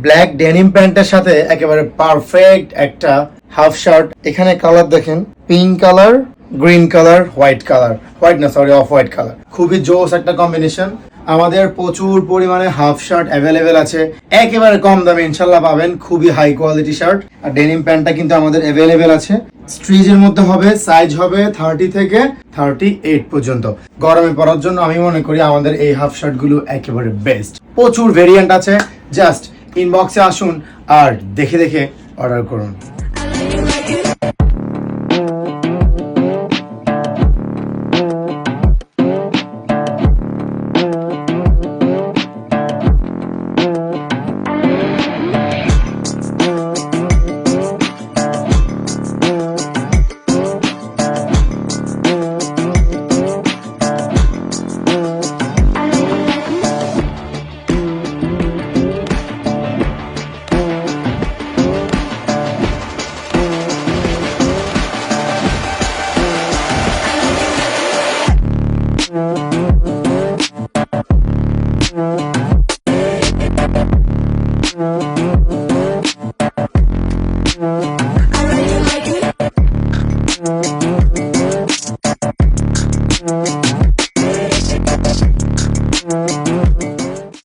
Black denim প্যান্টের সাথে একেবারে পারফেক্ট একটা হাফ শার্ট। এখানে কালার দেখেন, pink colour, green colour, white colour, white না সরি অফ হোয়াইট কালার। খুবই জোস একটা কম্বিনেশন। আমাদের প্রচুর পরিমাণে হাফ শার্ট অ্যাভেলেবেল আছে, একেবারে কম দামে ইনশাল্লাহ পাবেন। খুবই হাই কোয়ালিটি শার্ট। আর ডেনিম প্যান্টটা কিন্তু আমাদের অ্যাভেলেবেল আছে। স্ট্রিজের মধ্যে হবে, সাইজ হবে 30 থেকে 38 পর্যন্ত। গরমে পরার জন্য আমি মনে করি আমাদের এই হাফ শার্ট গুলো একেবারে বেস্ট। প্রচুর ভেরিয়েন্ট আছে, জাস্ট ইনবক্সে আসুন আর দেখে দেখে অর্ডার করুন।